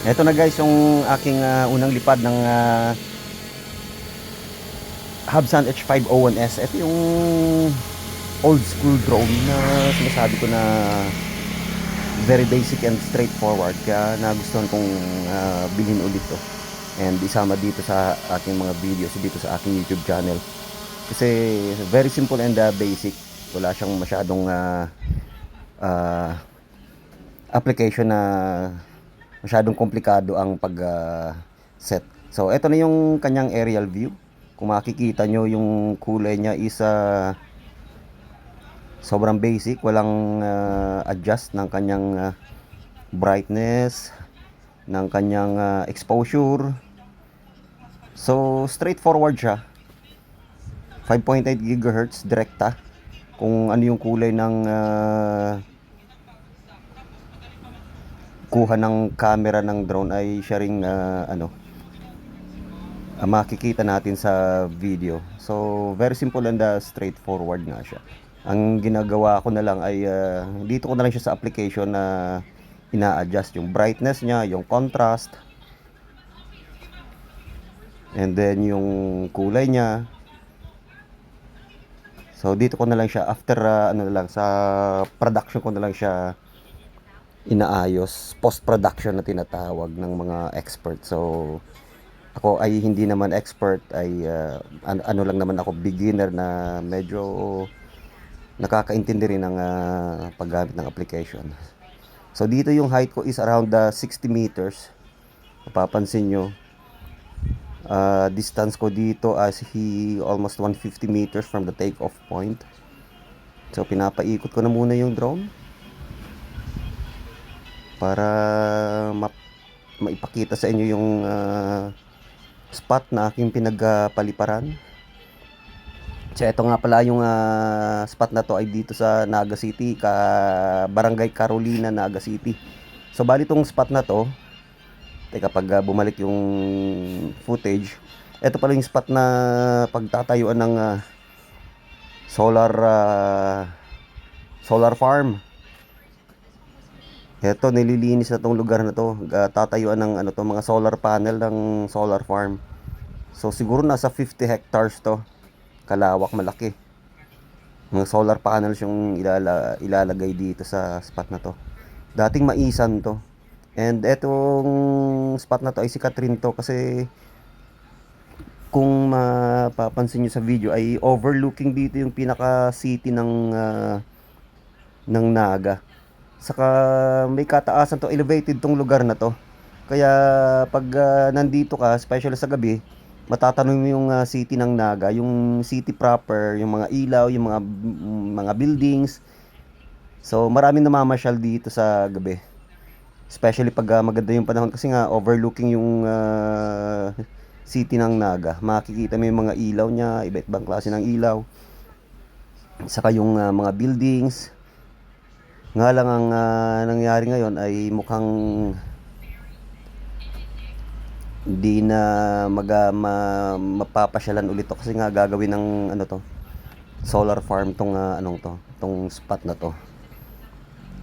Ito na guys yung aking unang lipad ng Hubsan H501S. Ito yung old school drone na sinasabi ko na very basic and straightforward. Kaya nagustuhan kong bilhin ulit to. And isama dito sa aking mga videos, dito sa aking YouTube channel. Kasi very simple and basic. Wala siyang masyadong application na masyadong komplikado ang pag set. So ito na yung kanyang aerial view. Kung makikita nyo yung kulay niya is sobrang basic, walang adjust ng kanyang brightness, ng kanyang exposure. So straightforward siya. 5.8 GHz direkta. Kung ano yung kulay ng kuha ng camera ng drone ay siya ring makikita natin sa video. So very simple and straightforward nga siya. Ang ginagawa ko na lang ay dito ko na lang siya sa application na ina-adjust yung brightness niya, yung contrast, and then yung kulay niya. So dito ko na lang siya after ano na lang sa production ko na lang siya inaayos, post production na tinatawag ng mga expert. So ako ay hindi naman expert, ay ano lang naman ako, beginner na medyo nakakaintindi rin ng paggamit ng application. So dito yung height ko is around 60 meters. Mapapansin nyo, distance ko dito as almost 150 meters from the take off point. So pinapaikot ko na muna yung drone para maipakita sa inyo yung spot na aking pinagpaliparan. So ito nga pala yung spot na to ay dito sa Naga City, Barangay Carolina, Naga City. So bali tong spot na to, teka pag bumalik yung footage, ito pala yung spot na pagtatayuan ng solar farm. Ito nililinis na tong lugar na to, tatayuan ng ano to, mga solar panel ng solar farm. So siguro nasa 50 hectares to. Kalawak, malaki. Mga solar panels yung ilalagay dito sa spot na to. Dating maisan to. And etong spot na to ay sikat rin to kasi kung mapapansin nyo sa video ay overlooking dito yung pinaka city ng Naga. Saka may kataasan to, elevated tong lugar na to. Kaya pag nandito ka, especially sa gabi, matatanong mo yung city ng Naga, yung city proper, yung mga ilaw, yung mga buildings. So maraming namamasyal dito sa gabi. Especially pag maganda yung panahon kasi nga overlooking yung city ng Naga. Makikita mo yung mga ilaw niya, iba't ibang klase ng ilaw. Saka yung mga buildings. Nga lang ang nangyari ngayon ay mukhang hindi na mapapasyalan ulit to kasi nga gagawin ng ano to, solar farm tong anong to, tong spot na to.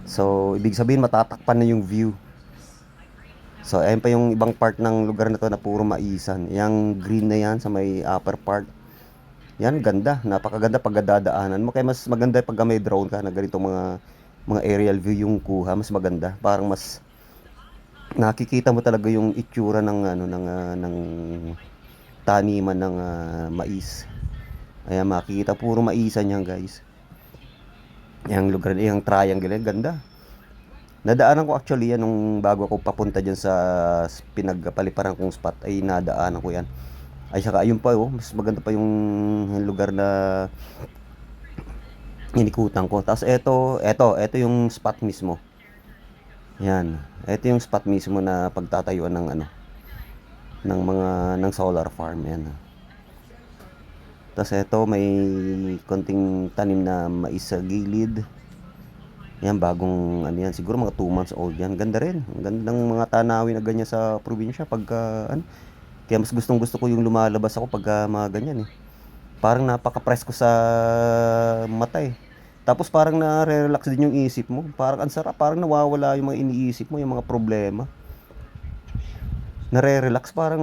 So ibig sabihin matatakpan na yung view. So ayun pa yung ibang part ng lugar na to na puro maisan. Yang green na yan sa may upper part, yan ganda, napakaganda pag dadaanan mo. Kaya mas maganda pag may drone ka na ganito mga aerial view yung kuha, mas maganda, parang mas nakikita mo talaga yung itsura ng ng taniman ng mais. Ayan, makikita puro maisan yan guys. Yung lugar, yung triangle, ganda. Nadaanan ko actually yan nung bago ako papunta dyan sa pinagpaliparan kong spot, ay nadaanan ko yan. Ay saka ayun pa, oh, mas maganda pa yung lugar na inikutan ko. Tapos eto yung spot mismo. Yan. Ito yung spot mismo na pagtatayuan ng ng solar farm yan. Tapos ito may konting tanim na mais sa gilid. Yan, bagong ano yan, siguro mga 2 months old yan. Ganda rin. Ang ganda ng mga tanawin na ganyan sa probinsya pagka Kaya mas gustong-gusto ko yung lumalabas ako pagka mga ganyan eh. Parang napaka-presko sa mata eh. Tapos parang na-relax din yung isip mo. Parang ang sarap, parang nawawala yung mga iniisip mo, yung mga problema. nare-relax, parang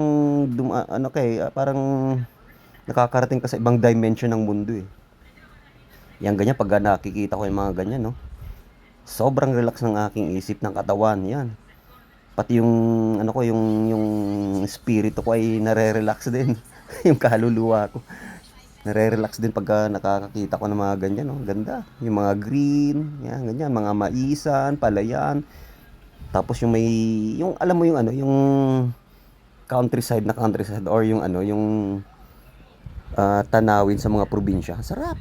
ano ka eh, parang nakakarating ka sa ibang dimension ng mundo eh. Yan ganyan, pag nakikita ko yung mga ganyan, no? Sobrang relax ng aking isip, ng katawan, yan. Pati yung, ano ko, yung spirito ko ay nare-relax din. Yung kaluluwa ko. Nare-relax din pagka nakakakita ko ng mga ganyan, no? Ganda. Yung mga green, yan, ganyan, mga maisan, palayan. Tapos yung may, yung alam mo yung ano, yung countryside na countryside or yung ano, yung tanawin sa mga probinsya. Sarap.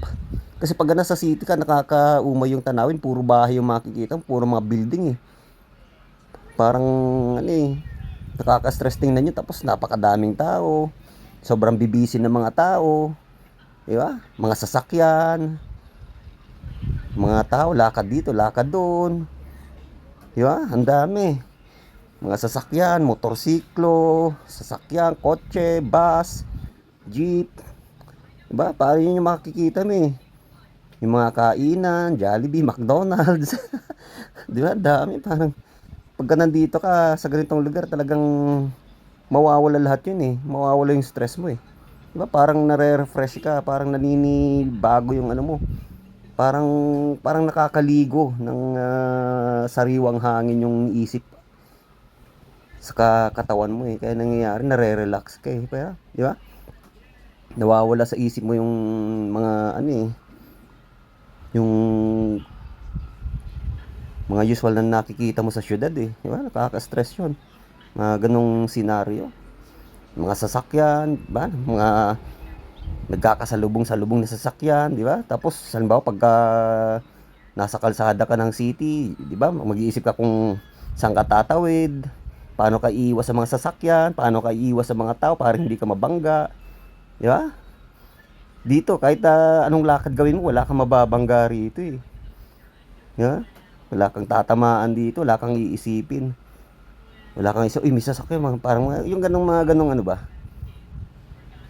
Kasi pag nasa city ka, nakakaumay yung tanawin, puro bahay yung makikita, puro mga building eh. Parang ano eh, nakaka-stress tingnan nyo, tapos napakadaming tao. Sobrang bibisi ng mga tao. Di ba? Mga sasakyan, mga tao, lakad dito, lakad doon. Di ba? Ang dami. Mga sasakyan, motorsiklo, sasakyan, kotse, bus, jeep. Diba? Parang yun yung makikita mo eh. Yung mga kainan, Jollibee, McDonald's. Di ba? Dami. Parang pagka nandito ka sa ganitong lugar, talagang mawawala lahat yun eh. Mawawala yung stress mo eh. Di ba? Parang nare-refresh ka. Parang naninibago yung ano mo. Parang nakakaligo ng sariwang hangin yung isip sa katawan mo eh. Kaya nangyayari, nare-relax ka eh. Kaya, di ba? Nawawala sa isip mo yung mga ano eh, yung mga usual na nakikita mo sa syudad eh. Di ba? Nakaka-stress yun. Mga ganong senaryo. Mga sasakyan, di ba? Mga nagkakasalubong-salubong na sasakyan, di ba? Tapos, halimbawa, pagka nasa kalsada ka ng city, di ba? Mag-iisip ka kung saan ka tatawid, paano ka iiwas sa mga sasakyan, paano ka iiwas sa mga tao para hindi ka mabangga. Di ba? Dito, kahit anong lakad gawin mo, wala kang mababangga rito eh. Di ba? Wala kang tatamaan dito, wala kang iisipin. Wala kang isip, uy, may sasakyan, parang yung mga ganong ano ba?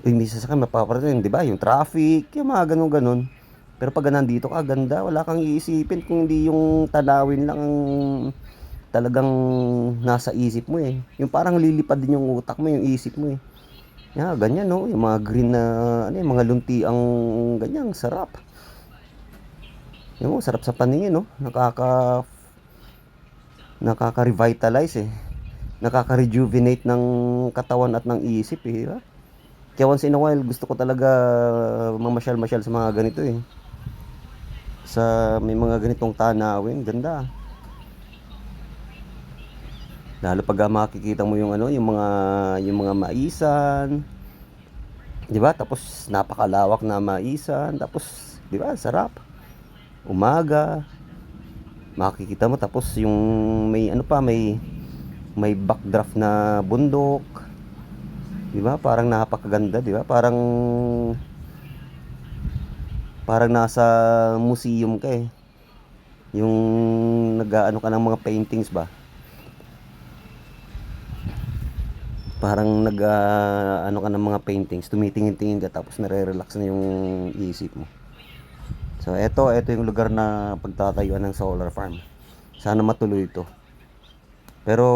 Uy, may sasakyan, mapaparating, di ba? Yung traffic, yung mga ganon-ganon. Pero pag nandito ka, ganda, wala kang iisipin kung hindi yung tanawin lang ang talagang nasa isip mo eh. Yung parang lilipad din yung utak mo, yung isip mo eh. Yeah, ganyan no, yung mga green na ano, yung mga lunti ang ganyan, sarap. Yung sarap sa paningin no, nakaka-revitalize eh. Nakaka-rejuvenate ng katawan at ng isip eh, diba? Kaya once in a while gusto ko talaga mamasyal-masyal sa mga ganito eh. Sa may mga ganitong tanawin, ganda. Lalo pag makikita mo yung ano, yung mga maisan, 'di ba? Tapos napakalawak na maisan, tapos 'di ba, sarap. Umaga, makikita mo tapos yung may ano pa, may backdraft na bundok. 'Di ba? Parang napakaganda, 'di ba? Parang nasa museum ka eh. Yung nag-aano ka ng mga paintings ba? Parang ano ka ng mga paintings, tumitingin-tingin ka tapos nare-relax na yung isip mo. So ito yung lugar na pagtatayuan ng solar farm. Sana matuloy ito. Pero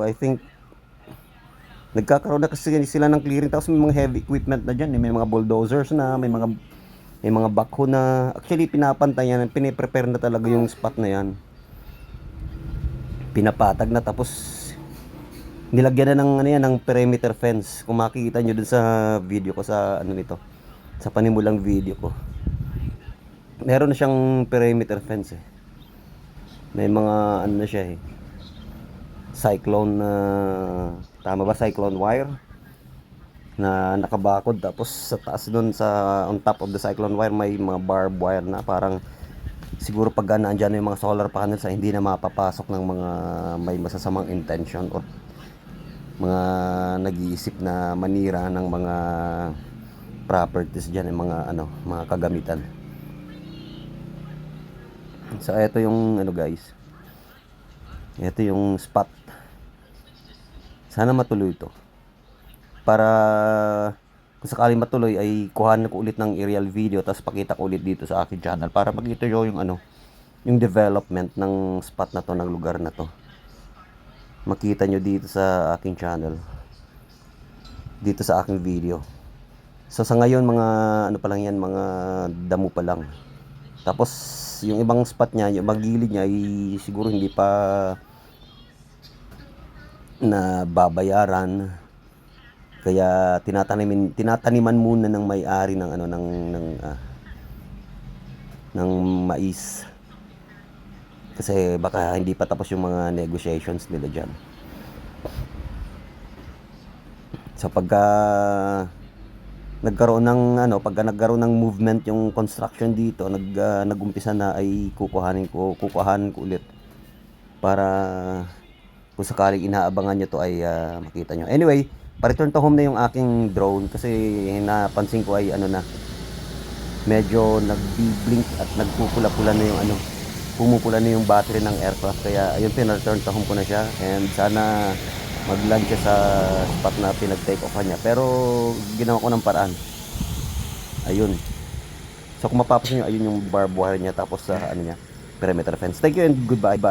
I think nagkakaroon na kasi sila ng clearing, tapos may mga heavy equipment na diyan, may mga bulldozers na, may mga backhoe na. Actually pinapantayan, piniprepare na talaga yung spot na yan. Pinapatag na, tapos nilagyan na ng ano yan, ng perimeter fence. Kung makikita nyo dun sa video ko, sa ano nito, sa panimulang video ko, meron na siyang perimeter fence eh. May mga ano na siya eh, cyclone na tama ba, cyclone wire na nakabakod. Tapos sa taas dun, on top of the cyclone wire, may mga barbed wire na parang siguro pag naandyan yung mga solar panels ay hindi na mapapasok ng mga may masasamang intention o mga nag-iisip na manira ng mga properties dyan, yung mga kagamitan. So ito yung ano guys, ito yung spot. Sana matuloy ito, para kung sakaling matuloy ay kuhanan ko ulit ng aerial video, tapos pakita ko ulit dito sa aking channel para makita nyo yung development ng spot na to, ng lugar na to. makita nyo dito sa aking channel, dito sa aking video. So sa ngayon mga ano pa lang yan, mga damo pa lang. Tapos yung ibang spot niya, yung ibang gilid niya ay siguro hindi pa na babayaran. Kaya tinataniman muna ng may-ari ng ano ng mais. Kasi baka hindi pa tapos yung mga negotiations nila diyan. So pagka nagkaroon ng movement yung construction dito, nagumpisa na, ay kukuhanin ko ulit para kung sakaling inaabangan nyo to ay makita nyo. Anyway, pa-return to home na yung aking drone kasi napansin ko ay medyo nagbi-blink at nagpupula-pula na yung pumupula na yung battery ng aircraft. Kaya ayun, pina-return to home ko na siya, and sana mag-land siya sa spot na pinag-take off niya. Pero ginawa ko ng paraan. Ayun. So kung mapapansin nyo, ayun yung barbed wire niya, tapos sa niya, perimeter fence. Thank you and goodbye. Bye.